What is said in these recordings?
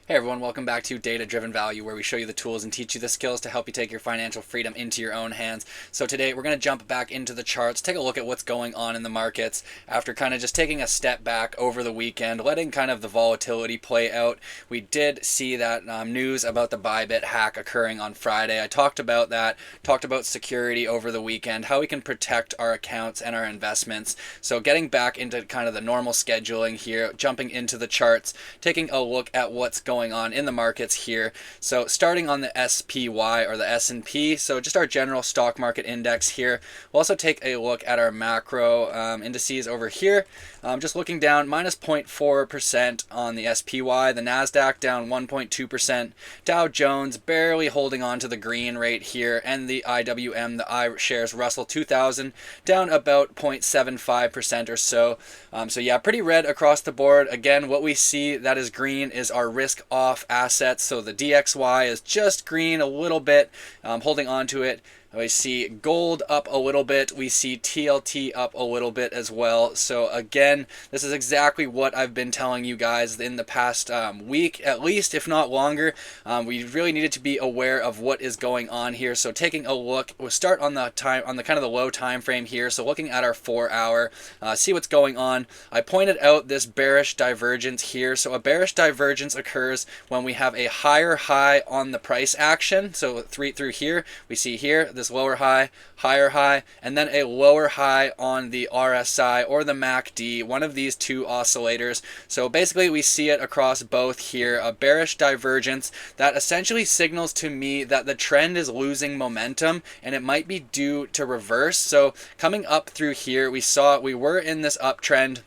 Hey everyone, welcome back to Data Driven Value, where we show you the tools and teach you the skills to help you take your financial freedom into your own hands. So today we're going to jump back into the charts, take a look at what's going on in the markets after kind of just taking a step back over the weekend, letting kind of the volatility play out. We did see that news about the Bybit hack occurring on Friday. I talked about that, talked about security over the weekend, how we can protect our accounts and our investments. So getting back into kind of the normal scheduling here, jumping into the charts, taking a look at what's going on in the markets here. So starting on the SPY or the S&P, so just our general stock market index here. We'll also take a look at our macro indices over here. Just looking down, minus 0.4% on the SPY, the NASDAQ down 1.2%, Dow Jones barely holding on to the green rate here, and the IWM, the iShares Russell 2000, down about 0.75% or so. So yeah, pretty red across the board. Again, what we see that is green is our risk off assets. So the DXY is just green a little bit, holding on to it. We see gold up a little bit. We see TLT up a little bit as well. So again, this is exactly what I've been telling you guys in the past week, at least, if not longer. We really needed to be aware of what is going on here. So taking a look, we'll start on the kind of the low time frame here. So looking at our 4 hour, see what's going on. I pointed out this bearish divergence here. So a bearish divergence occurs when we have a higher high on the price action. So through here, we see here this lower high, higher high, and then a lower high on the RSI or the MACD, one of these two oscillators. So basically we see it across both here, a bearish divergence that essentially signals to me that the trend is losing momentum and it might be due to reverse. So coming up through here, we were in this uptrend.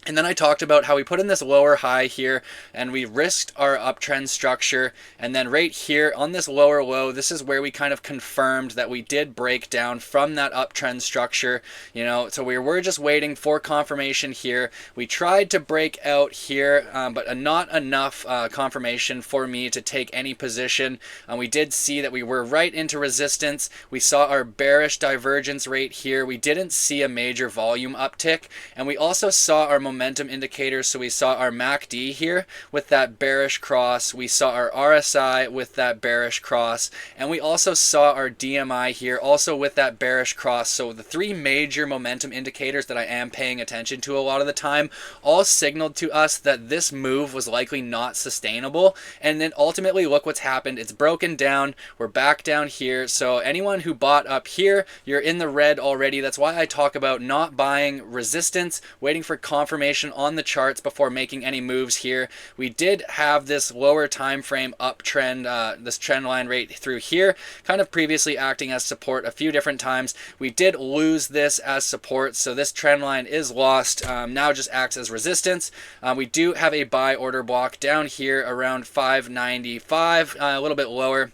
And then I talked about how we put in this lower high here and we risked our uptrend structure. And then right here on this lower low, this is where we kind of confirmed that we did break down from that uptrend structure. So we were just waiting for confirmation here. We tried to break out here, but not enough confirmation for me to take any position. We did see that we were right into resistance. We saw our bearish divergence right here. We didn't see a major volume uptick. And we also saw our momentum indicators. So we saw our MACD here with that bearish cross. We saw our RSI with that bearish cross. And we also saw our DMI here also with that bearish cross. So the three major momentum indicators that I am paying attention to a lot of the time all signaled to us that this move was likely not sustainable. And then ultimately look what's happened. It's broken down. We're back down here. So anyone who bought up here, you're in the red already. That's why I talk about not buying resistance, waiting for confirmation on the charts before making any moves here. We did have this lower time frame uptrend, this trend line right through here, kind of previously acting as support a few different times. We did lose this as support, so this trend line is lost. Now just acts as resistance. We do have a buy order block down here around 595, a little bit lower.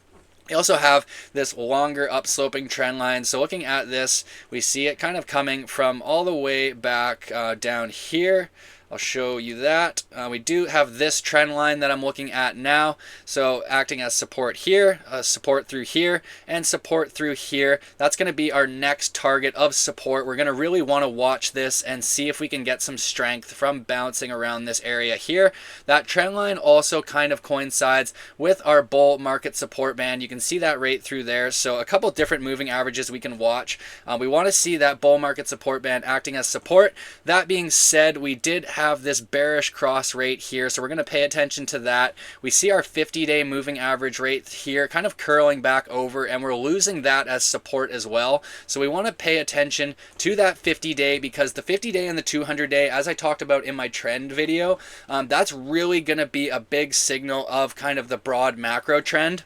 We also have this longer upsloping trend line. So looking at this, we see it kind of coming from all the way back down here. I'll show you that. We do have this trend line that I'm looking at now. So acting as support here, support through here, and support through here. That's going to be our next target of support. We're going to really want to watch this and see if we can get some strength from bouncing around this area here. That trend line also kind of coincides with our bull market support band. You can see that right through there. So a couple different moving averages we can watch. We want to see that bull market support band acting as support. That being said, we did have this bearish cross rate here, so we're going to pay attention to that. We see our 50-day moving average rate here kind of curling back over, and we're losing that as support as well. So we want to pay attention to that 50-day because the 50-day and the 200-day, as I talked about in my trend video, that's really going to be a big signal of kind of the broad macro trend.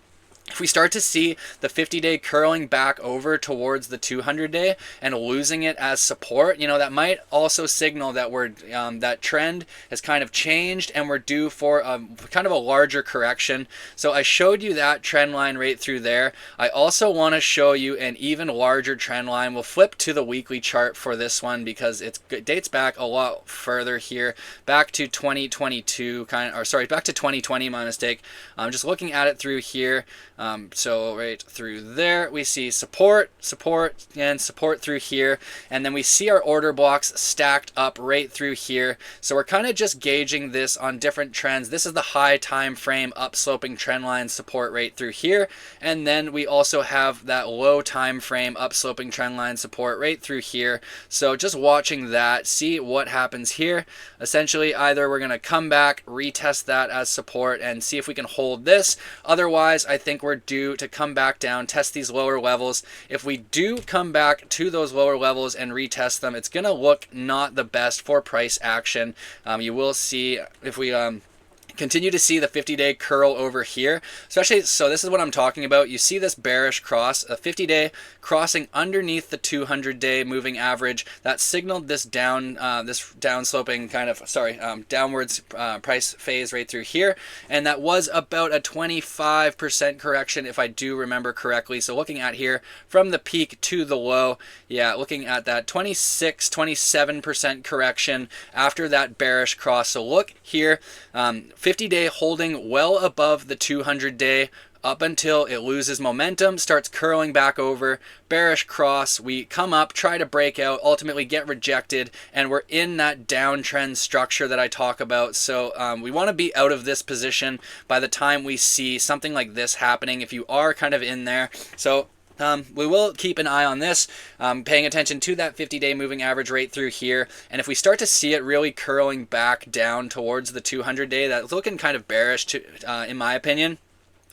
If we start to see the 50-day curling back over towards the 200-day and losing it as support, that might also signal that that trend has kind of changed and we're due for kind of a larger correction. So I showed you that trend line right through there. I also want to show you an even larger trend line. We'll flip to the weekly chart for this one because it dates back a lot further here, back to 2022, back to 2020, my mistake. I'm just looking at it through here. So right through there, we see support, support, and support through here. And then we see our order blocks stacked up right through here. So we're kind of just gauging this on different trends. This is the high time frame upsloping trend line support right through here. And then we also have that low time frame upsloping trend line support right through here. So just watching that, see what happens here. Essentially, either we're going to come back, retest that as support, and see if we can hold this. Otherwise, I think we're due to come back down, test these lower levels. If we do come back to those lower levels and retest them, it's going to look not the best for price action. You will see if we continue to see the 50-day curl over here, especially, so this is what I'm talking about. You see this bearish cross, a 50-day crossing underneath the 200-day moving average. That signaled this downsloping kind of, downwards price phase right through here, and that was about a 25% correction if I do remember correctly. So looking at here from the peak to the low, yeah, looking at that 27% correction after that bearish cross. So look here, 50-day holding well above the 200-day up until it loses momentum, starts curling back over, bearish cross, we come up, try to break out, ultimately get rejected, and we're in that downtrend structure that I talk about. So we want to be out of this position by the time we see something like this happening, if you are kind of in there. So we will keep an eye on this, paying attention to that 50-day moving average right through here. And if we start to see it really curling back down towards the 200-day, that's looking kind of bearish in my opinion.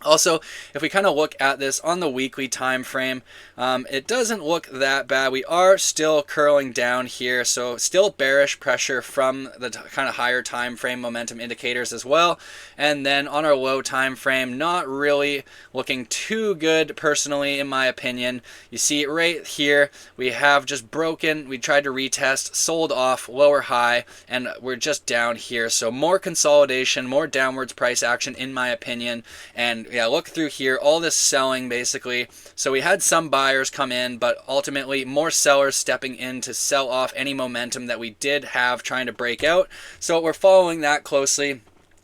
Also, if we kind of look at this on the weekly time frame, it doesn't look that bad. We are still curling down here, so still bearish pressure from the kind of higher time frame momentum indicators as well. And then on our low time frame, not really looking too good personally in my opinion. You see it right here, we have just broken, we tried to retest, sold off, lower high, and we're just down here. So more consolidation, more downwards price action in my opinion. And yeah, look through here, all this selling basically. So we had some buyers come in, but ultimately more sellers stepping in to sell off any momentum that we did have trying to break out. So we're following that closely.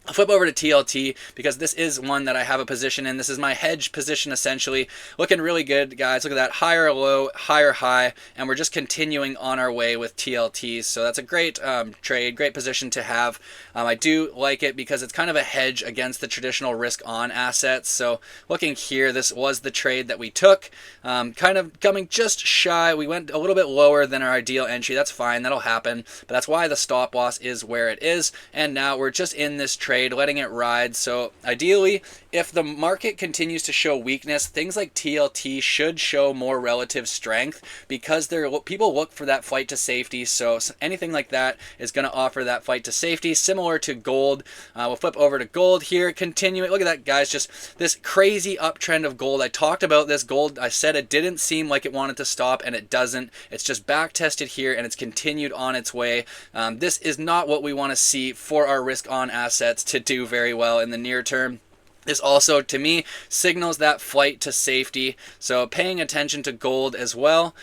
I'll flip over to TLT because this is one that I have a position in. This is my hedge position essentially. Looking really good, guys. Look at that, higher low, higher high, and we're just continuing on our way with TLT. So that's a great trade, great position to have. I do like it because it's kind of a hedge against the traditional risk on assets. So looking here, this was the trade that we took. Kind of coming just shy. We went a little bit lower than our ideal entry. That's fine, that'll happen. But that's why the stop loss is where it is. And now we're just in this trade, letting it ride. So ideally, if the market continues to show weakness, things like TLT should show more relative strength because people look for that flight to safety. So anything like that is going to offer that flight to safety, similar to gold. We'll flip over to gold here, continue it. Look at that, guys, just this crazy uptrend of gold. I talked about this gold. I said it didn't seem like it wanted to stop, and it doesn't. It's just back tested here, and it's continued on its way. This is not what we want to see for our risk on assets to do very well in the near term. This also, to me, signals that flight to safety. So paying attention to gold as well.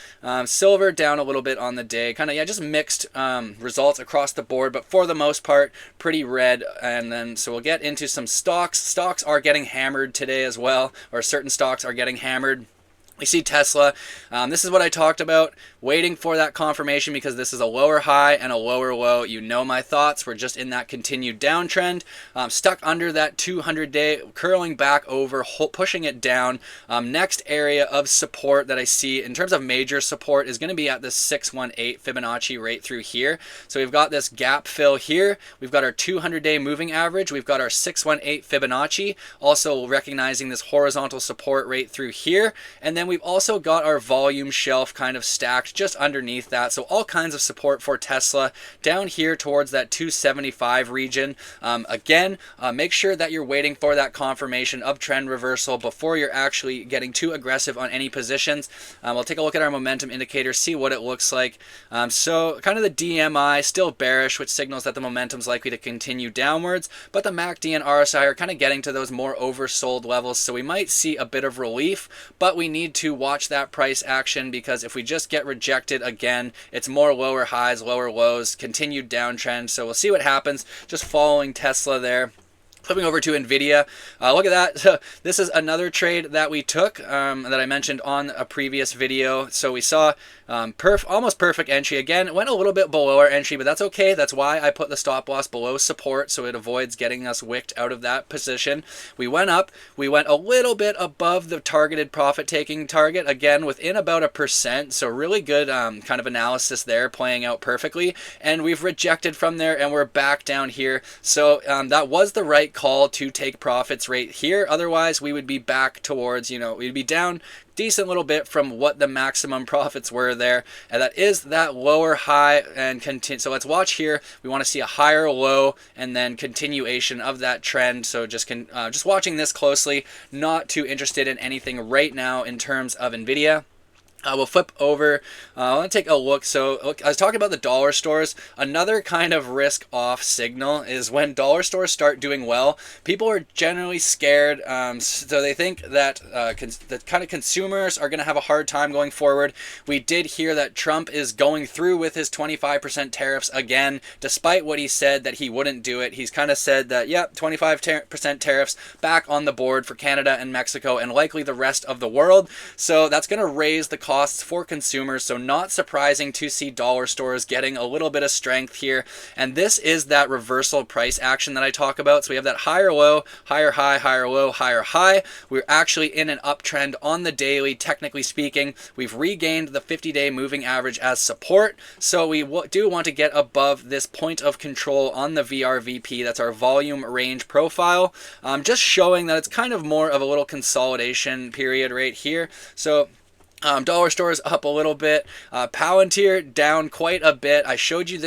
Silver down a little bit on the day. Kind of, yeah, just mixed results across the board, but for the most part, pretty red. And then, so we'll get into some stocks. Stocks are getting hammered today as well, or certain stocks are getting hammered. We see Tesla. This is what I talked about, waiting for that confirmation because this is a lower high and a lower low. You know my thoughts. We're just in that continued downtrend, stuck under that 200-day, curling back over, pushing it down. Next area of support that I see in terms of major support is going to be at this 618 Fibonacci right through here. So we've got this gap fill here. We've got our 200-day moving average. We've got our 618 Fibonacci, also recognizing this horizontal support right through here. And then we've also got our volume shelf kind of stacked just underneath that. So all kinds of support for Tesla down here towards that 275 region. Again, make sure that you're waiting for that confirmation of trend reversal before you're actually getting too aggressive on any positions. We'll take a look at our momentum indicator, see what it looks like. So kind of the DMI still bearish, which signals that the momentum's likely to continue downwards, but the MACD and RSI are kind of getting to those more oversold levels. So we might see a bit of relief, but we need to watch that price action because if we just get rejected again, it's more lower highs, lower lows, continued downtrend. So we'll see what happens. Just following Tesla there. Flipping over to NVIDIA, look at that. So this is another trade that we took that I mentioned on a previous video. So we saw almost perfect entry. Again, it went a little bit below our entry, but that's okay. That's why I put the stop loss below support, so it avoids getting us wicked out of that position. We went up. We went a little bit above the targeted profit-taking target, again, within about 1%. So really good kind of analysis there, playing out perfectly. And we've rejected from there, and we're back down here. So that was the right call to take profits right here. Otherwise, we would be back towards, we'd be down decent little bit from what the maximum profits were there, and that is that lower high and continue. So let's watch here. We want to see a higher low and then continuation of that trend. So just watching this closely, not too interested in anything right now in terms of NVIDIA. We'll flip over. I want to take a look. So look, I was talking about the dollar stores. Another kind of risk off signal is when dollar stores start doing well, people are generally scared. So they think that the kind of consumers are going to have a hard time going forward. We did hear that Trump is going through with his 25% tariffs again, despite what he said that he wouldn't do it. He's kind of said that, yep, 25% tariffs back on the board for Canada and Mexico and likely the rest of the world. So that's going to raise the costs for consumers, so not surprising to see dollar stores getting a little bit of strength here. And this is that reversal price action that I talk about. So we have that higher low, higher high, higher low, higher high. We're actually in an uptrend on the daily, technically speaking. We've regained the 50-day moving average as support, so we do want to get above this point of control on the VRVP. That's our volume range profile, just showing that it's kind of more of a little consolidation period right here. So dollar stores up a little bit. Palantir down quite a bit. I showed you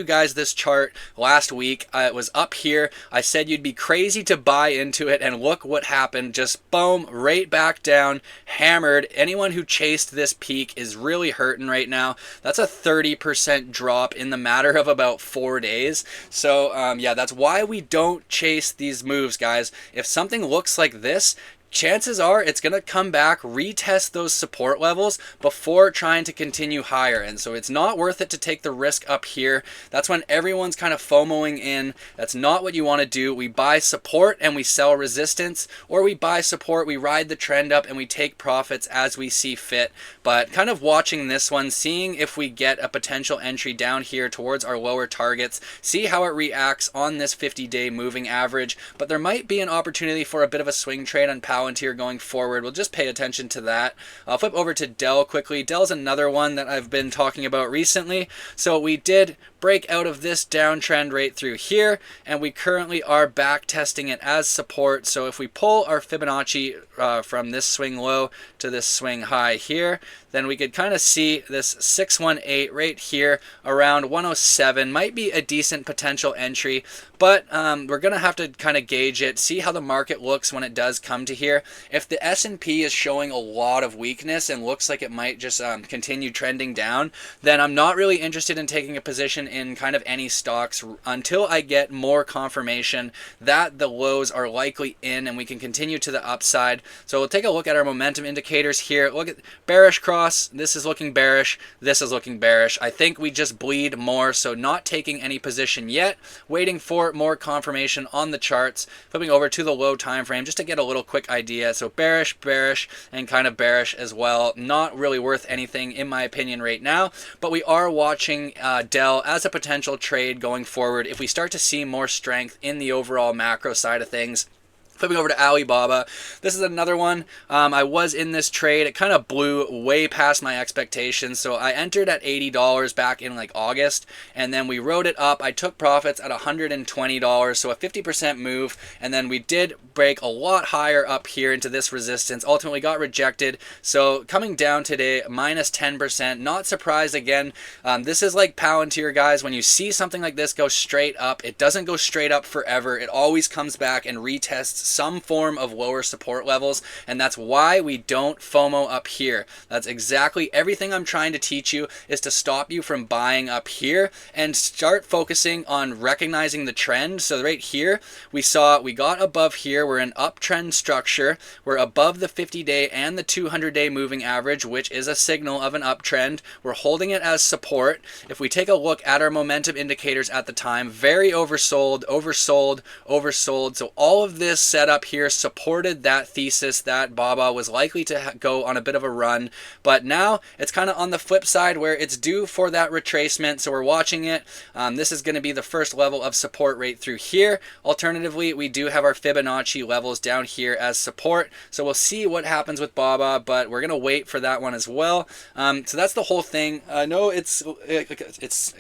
guys this chart last week. It was up here. I said you'd be crazy to buy into it, and look what happened. Just boom, right back down, hammered. Anyone who chased this peak is really hurting right now. That's a 30% drop in the matter of about 4 days. So yeah, that's why we don't chase these moves, guys. If something looks like this, chances are it's going to come back, retest those support levels before trying to continue higher. And so it's not worth it to take the risk up here. That's when everyone's kind of FOMOing in. That's not what you want to do. We buy support and we sell resistance, or we buy support, we ride the trend up, and we take profits as we see fit. But kind of watching this one, seeing if we get a potential entry down here towards our lower targets, see how it reacts on this 50-day moving average. But there might be an opportunity for a bit of a swing trade on Palantir going forward. We'll just pay attention to that. I'll flip over to Dell quickly. Dell's another one that I've been talking about recently. So we did break out of this downtrend right through here, and we currently are back testing it as support. So if we pull our Fibonacci from this swing low to this swing high here, then we could kind of see this 618 right here around 107 might be a decent potential entry, but we're going to have to kind of gauge it, see how the market looks when it does come to here. If the S&P is showing a lot of weakness and looks like it might just continue trending down, then I'm not really interested in taking a position in kind of any stocks until I get more confirmation that the lows are likely in and we can continue to the upside. So we'll take a look at our momentum indicators here. Look at bearish cross. This is looking bearish. This is looking bearish. I think we just bleed more, so not taking any position yet, waiting for more confirmation on the charts. Flipping over to the low time frame just to get a little quick idea. So bearish, bearish, and kind of bearish as well. Not really worth anything in my opinion right now, but we are watching Dell as a potential trade going forward if we start to see more strength in the overall macro side of things. Flipping over to Alibaba, this is another one. I was in this trade. It kind of blew way past my expectations. So I entered at $80 back in like August, and then we rode it up. I took profits at $120, so a 50% move, and then we did break a lot higher up here into this resistance. Ultimately got rejected. So coming down today, minus 10%. Not surprised again. This is like Palantir, guys. When you see something like this go straight up, it doesn't go straight up forever. It always comes back and retests some form of lower support levels, and that's why we don't FOMO up here. That's exactly everything I'm trying to teach you, is to stop you from buying up here and start focusing on recognizing the trend. So right here, we got above here. We're an uptrend structure. We're above the 50-day and the 200-day moving average, which is a signal of an uptrend. We're holding it as support. If we take a look at our momentum indicators at the time, very oversold, oversold, oversold. So all of this setup here supported that thesis that BABA was likely to go on a bit of a run. But now it's kind of on the flip side where it's due for that retracement. So we're watching it. This is going to be the first level of support right through here. Alternatively, we do have our Fibonacci levels down here as support. So we'll see what happens with BABA, but we're going to wait for that one as well. So that's the whole thing. I know it's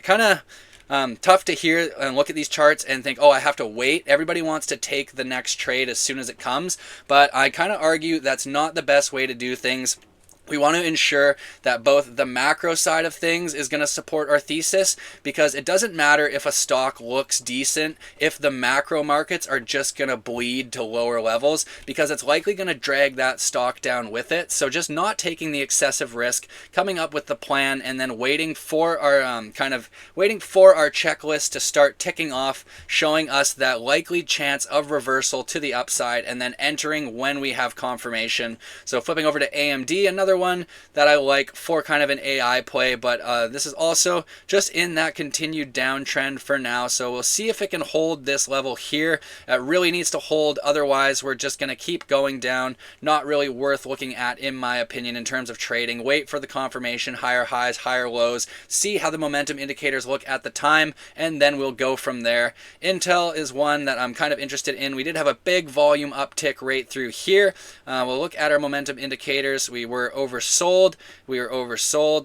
kind of tough to hear and look at these charts and think, oh, I have to wait. Everybody wants to take the next trade as soon as it comes, but I kind of argue that's not the best way to do things. We want to ensure that both the macro side of things is going to support our thesis, because it doesn't matter if a stock looks decent if the macro markets are just going to bleed to lower levels, because it's likely going to drag that stock down with it. So just not taking the excessive risk, coming up with the plan, and then waiting for our checklist to start ticking off, showing us that likely chance of reversal to the upside, and then entering when we have confirmation. So flipping over to AMD, another one that I like for kind of an AI play, but this is also just in that continued downtrend for now. So we'll see if it can hold this level here. It really needs to hold, otherwise we're just going to keep going down. Not really worth looking at, in my opinion, in terms of trading. Wait for the confirmation, higher highs, higher lows, see how the momentum indicators look at the time, and then we'll go from there. Intel is one that I'm kind of interested in. We did have a big volume uptick right through here. We'll look at our momentum indicators. We were oversold,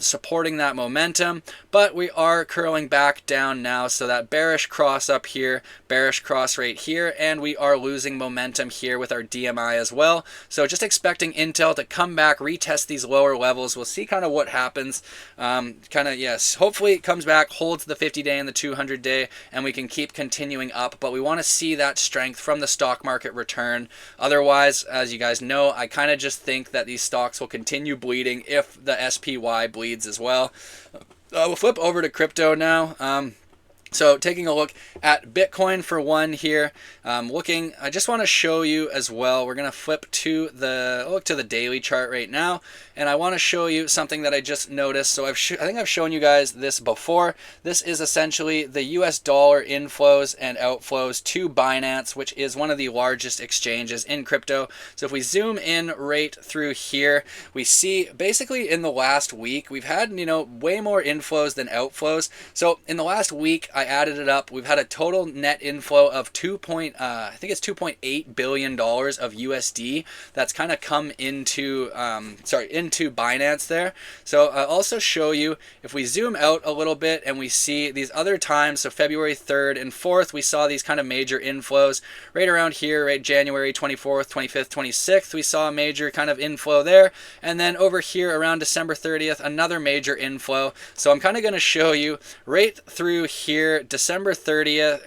supporting that momentum, but we are curling back down now. So that bearish cross up here, bearish cross right here, and we are losing momentum here with our DMI as well. So just expecting Intel to come back, retest these lower levels. We'll see kind of what happens. Yes, hopefully it comes back, holds the 50-day and the 200-day, and we can keep continuing up. But we want to see that strength from the stock market return. Otherwise, as you guys know, I kind of just think that these stocks will continue bleeding if the SPY bleeds as well. We'll flip over to crypto now. So taking a look at Bitcoin for one here, I just want to show you as well, we're going to flip to the daily chart right now, and I want to show you something that I just noticed. So I think I've shown you guys this before. This is essentially the US dollar inflows and outflows to Binance, which is one of the largest exchanges in crypto. So if we zoom in right through here, we see basically in the last week, we've had, way more inflows than outflows. So in the last week, I added it up. We've had a total net inflow of $2.8 billion of USD that's kind of come into Binance there. So I'll also show you, if we zoom out a little bit and we see these other times, so February 3rd and 4th, we saw these kind of major inflows right around here, right? January 24th, 25th, 26th, we saw a major kind of inflow there. And then over here around December 30th, another major inflow. So I'm kind of going to show you right through here, December 30th,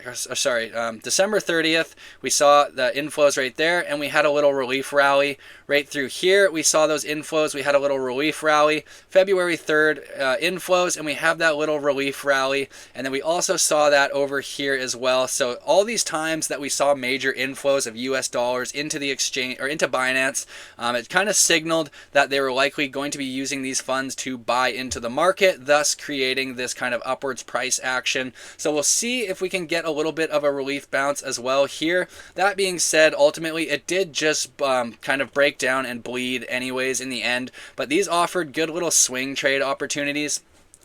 we saw the inflows right there, and we had a little relief rally. Right through here, we saw those inflows, we had a little relief rally. February 3rd, inflows, and we have that little relief rally. And then we also saw that over here as well. So all these times that we saw major inflows of US dollars into the exchange, or into Binance, it kind of signaled that they were likely going to be using these funds to buy into the market, thus creating this kind of upwards price action. So we'll see if we can get a little bit of a relief bounce as well here. That being said, ultimately it did just kind of break down and bleed anyways in the end, but these offered good little swing trade opportunities.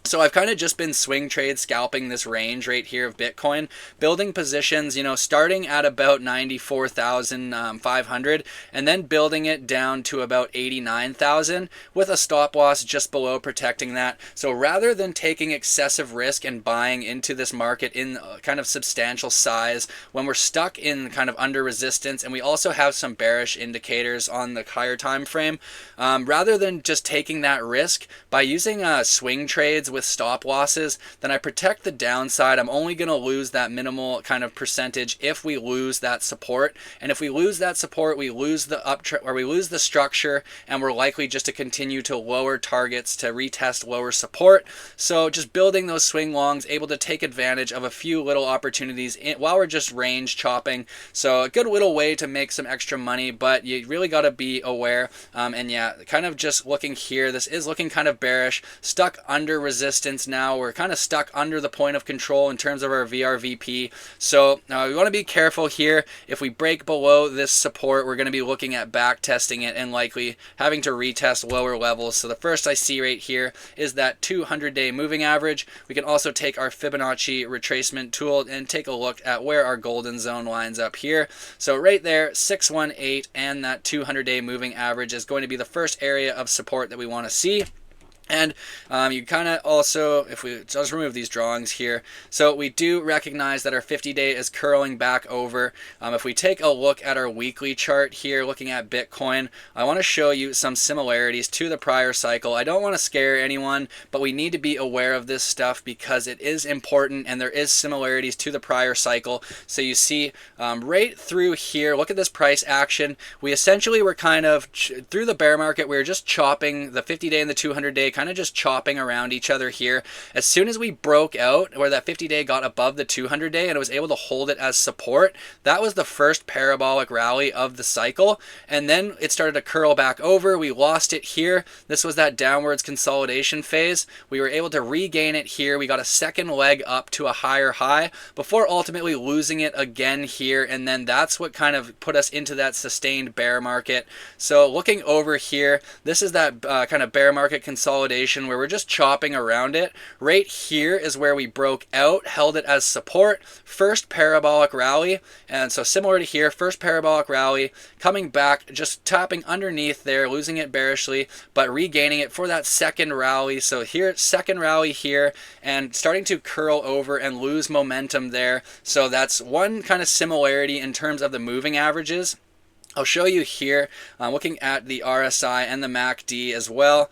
So I've kind of just been swing trade scalping this range right here of Bitcoin, building positions, starting at about 94,500 and then building it down to about 89,000 with a stop loss just below protecting that. So rather than taking excessive risk and buying into this market in kind of substantial size when we're stuck in kind of under resistance, and we also have some bearish indicators on the higher time frame, rather than just taking that risk by using swing trades with stop losses, then I protect the downside. I'm only going to lose that minimal kind of percentage if we lose that support. And if we lose that support, we lose the uptrend, or we lose the structure, and we're likely just to continue to lower targets to retest lower support. So just building those swing longs, able to take advantage of a few little opportunities while we're just range chopping. So a good little way to make some extra money, but you really got to be aware. And yeah, kind of just looking here, this is looking kind of bearish, stuck under resistance now. We're kind of stuck under the point of control in terms of our VRVP. So we want to be careful here. If we break below this support, we're going to be looking at back testing it and likely having to retest lower levels. So the first I see right here is that 200-day moving average. We can also take our Fibonacci retracement tool and take a look at where our golden zone lines up here. So right there, 618 and that 200-day moving average is going to be the first area of support that we want to see. And you kind of also, if we just remove these drawings here, so we do recognize that our 50-day is curling back over. If we take a look at our weekly chart here, looking at Bitcoin, I want to show you some similarities to the prior cycle. I don't want to scare anyone, but we need to be aware of this stuff because it is important and there is similarities to the prior cycle. So you see right through here, look at this price action. We essentially were kind of, through the bear market, we were just chopping the 50-day and the 200-day, kind of just chopping around each other here. As soon as we broke out, where that 50-day got above the 200-day and it was able to hold it as support, that was the first parabolic rally of the cycle. And then it started to curl back over. We lost it here. This was that downwards consolidation phase. We were able to regain it here. We got a second leg up to a higher high before ultimately losing it again here. And then that's what kind of put us into that sustained bear market. So looking over here, this is that kind of bear market consolidation where we're just chopping around it. Right here is where we broke out, held it as support, first parabolic rally. And so similar to here, first parabolic rally, coming back, just tapping underneath there, losing it bearishly, but regaining it for that second rally. So here, second rally here, and starting to curl over and lose momentum there. So that's one kind of similarity in terms of the moving averages. I'll show you here, looking at the RSI and the MACD as well.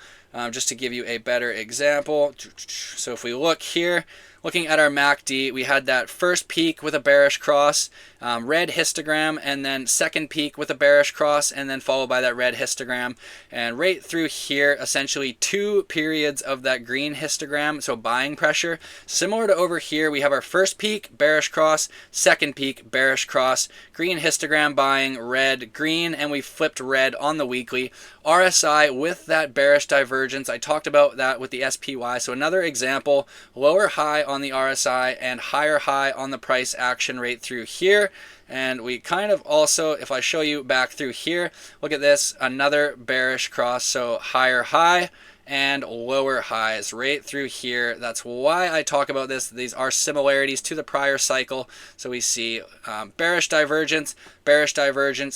Just to give you a better example. So if we look here, looking at our MACD, we had that first peak with a bearish cross, red histogram, and then second peak with a bearish cross, and then followed by that red histogram. And right through here, essentially two periods of that green histogram, so buying pressure. Similar to over here, we have our first peak, bearish cross, second peak, bearish cross, green histogram buying, red, green, and we flipped red on the weekly. RSI with that bearish divergence, I talked about that with the SPY. So another example, lower high on the RSI and higher high on the price action rate through here. And we kind of also, if I show you back through here, look at this, another bearish cross, so higher high and lower highs right through here. That's why I talk about this. These are similarities to the prior cycle. So we see bearish divergence,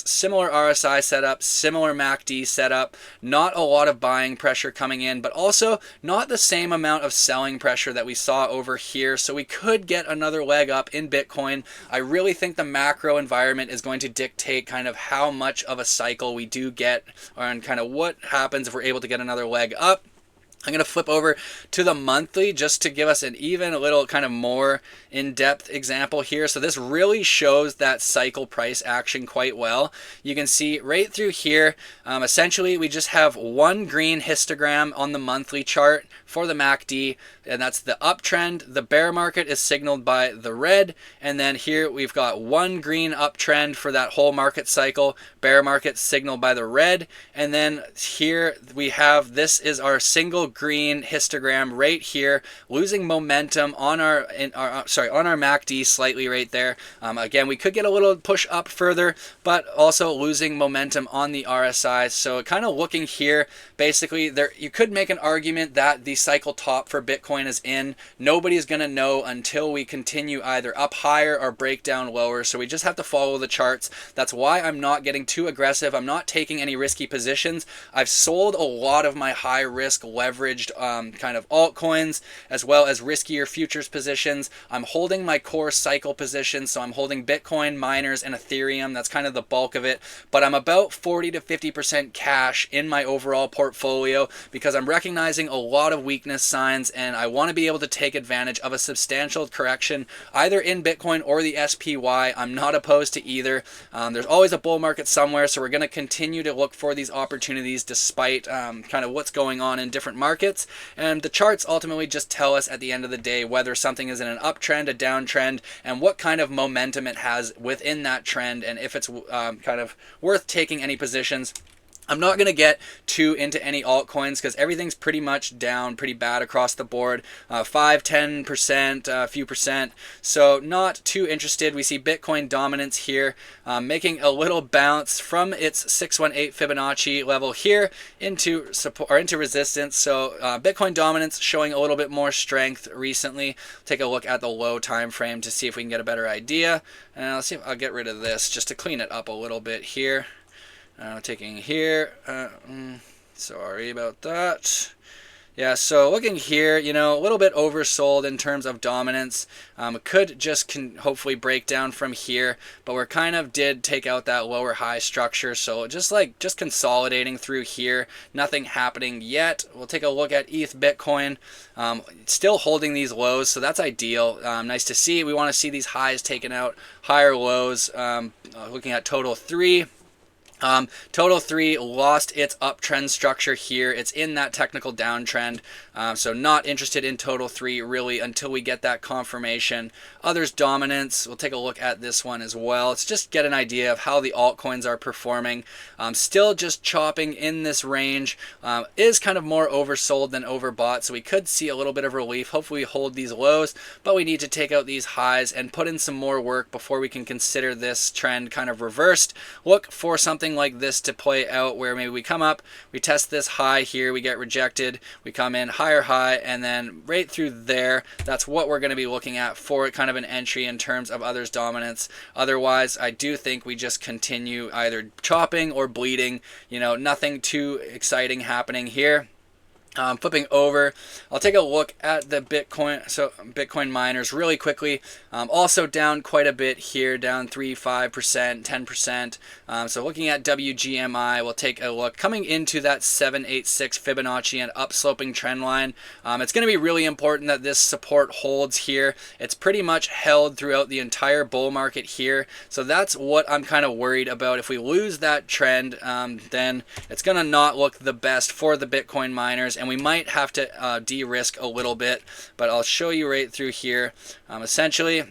similar RSI setup, similar MACD setup, not a lot of buying pressure coming in, but also not the same amount of selling pressure that we saw over here. So we could get another leg up in Bitcoin. I really think the macro environment is going to dictate kind of how much of a cycle we do get, and kind of what happens if we're able to get another leg up. I'm going to flip over to the monthly just to give us an even a little kind of more in-depth example here. So this really shows that cycle price action quite well. You can see right through here, essentially we just have one green histogram on the monthly chart for the MACD, and that's the uptrend. The bear market is signaled by the red, and then here we've got one green uptrend for that whole market cycle, bear market signaled by the red, and then here we have, this is our single green histogram right here, losing momentum on our MACD slightly right there. Again, we could get a little push up further, but also losing momentum on the RSI. So kind of looking here, basically there you could make an argument that the cycle top for Bitcoin is in. Nobody's going to know until we continue either up higher or break down lower. So we just have to follow the charts. That's why I'm not getting too aggressive. I'm not taking any risky positions. I've sold a lot of my high risk leverage leveraged kind of altcoins, as well as riskier futures positions. I'm holding my core cycle positions, so I'm holding Bitcoin, miners, and Ethereum. That's kind of the bulk of it, but I'm about 40 to 50% cash in my overall portfolio because I'm recognizing a lot of weakness signs, and I want to be able to take advantage of a substantial correction either in Bitcoin or the SPY. I'm not opposed to either. There's always a bull market somewhere, so we're going to continue to look for these opportunities despite kind of what's going on in different markets. And the charts ultimately just tell us at the end of the day whether something is in an uptrend, a downtrend, and what kind of momentum it has within that trend, and if it's kind of worth taking any positions. I'm not going to get too into any altcoins because everything's pretty much down pretty bad across the board, 5-10%, a few percent, so not too interested. We see Bitcoin dominance here, making a little bounce from its 618 Fibonacci level here into support or into resistance. So Bitcoin dominance showing a little bit more strength recently. Take a look at the low time frame to see if we can get a better idea, and let's see if I'll get rid of this just to clean it up a little bit here. Taking here, sorry about that. Yeah, so looking here, you know, a little bit oversold in terms of dominance. It could just hopefully break down from here, but we're kind of did take out that lower high structure, so just consolidating through here, nothing happening yet. We'll take a look at ETH Bitcoin, still holding these lows, so that's ideal. Nice to see. We want to see these highs taken out, higher lows. Looking at total 3. Total 3 lost its uptrend structure here. It's in that technical downtrend, so not interested in total 3 really until we get that confirmation. Others dominance, we'll take a look at this one as well. Let's just get an idea of how the altcoins are performing. Still just chopping in this range. Is kind of more oversold than overbought, so we could see a little bit of relief. Hopefully we hold these lows, but we need to take out these highs and put in some more work before we can consider this trend kind of reversed. Look for something like this to play out where maybe we come up, we test this high here, we get rejected, we come in higher high, and then right through there. That's what we're going to be looking at for kind of an entry in terms of others dominance. Otherwise, I do think we just continue either chopping or bleeding. You know, nothing too exciting happening here. Flipping over, I'll take a look at the Bitcoin. So Bitcoin miners really quickly, also down quite a bit here, down 3-5%, 10%. So looking at WGMI, we'll take a look coming into that 786 Fibonacci and upsloping trend line. It's going to be really important that this support holds here. It's pretty much held throughout the entire bull market here, so that's what I'm kind of worried about. If we lose that trend, then it's going to not look the best for the Bitcoin miners, and we might have to de-risk a little bit, but I'll show you right through here. Essentially,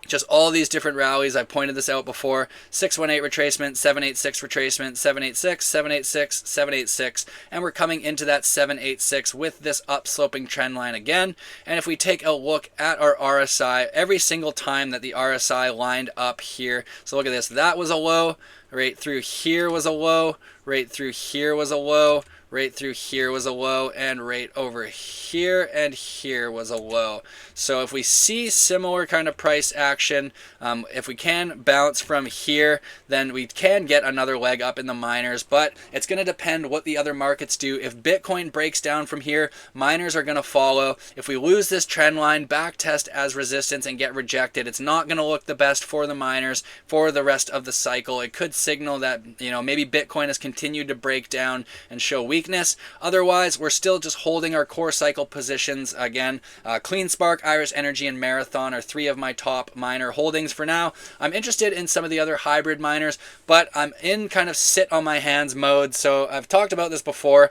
just all these different rallies. I've pointed this out before. 618 retracement, 786 retracement, 786, 786, 786, and we're coming into that 786 with this upsloping trend line again. And if we take a look at our RSI, every single time that the RSI lined up here, so look at this, that was a low, right through here was a low, right through here was a low, right through here was a low, and right over here and here was a low. So if we see similar kind of price action, if we can bounce from here, then we can get another leg up in the miners, but it's going to depend what the other markets do. If Bitcoin breaks down from here, miners are going to follow. If we lose this trend line, back test as resistance and get rejected, it's not going to look the best for the miners for the rest of the cycle. It could signal that, you know, maybe Bitcoin has continued to break down and show weakness. Otherwise, we're still just holding our core cycle positions. Again, CleanSpark, Iris Energy, and Marathon are 3 of my top miner holdings for now. I'm interested in some of the other hybrid miners, but I'm in kind of sit on my hands mode. So I've talked about this before.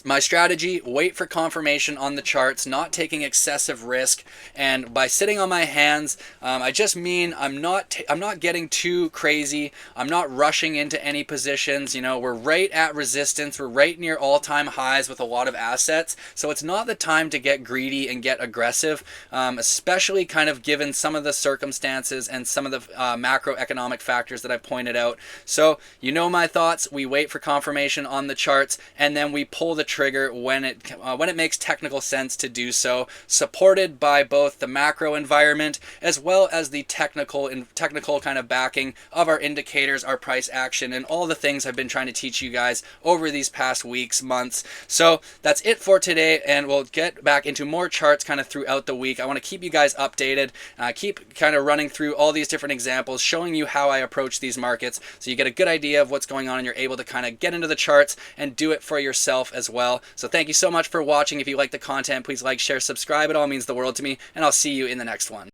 My strategy, wait for confirmation on the charts, not taking excessive risk. And by sitting on my hands, I just mean I'm not getting too crazy. I'm not rushing into any positions. You know, we're right at resistance. We're right near all-time highs with a lot of assets. So it's not the time to get greedy and get aggressive, especially kind of given some of the circumstances and some of the macroeconomic factors that I pointed out. So you know my thoughts. We wait for confirmation on the charts, and then we pull the the trigger when it makes technical sense to do so, supported by both the macro environment as well as the technical kind of backing of our indicators, our price action, and all the things I've been trying to teach you guys over these past weeks, months. So that's it for today, and we'll get back into more charts kind of throughout the week. I want to keep you guys updated, keep kind of running through all these different examples, showing you how I approach these markets so you get a good idea of what's going on and you're able to kind of get into the charts and do it for yourself as well. So thank you so much for watching. If you like the content, please like, share, subscribe. It all means the world to me, and I'll see you in the next one.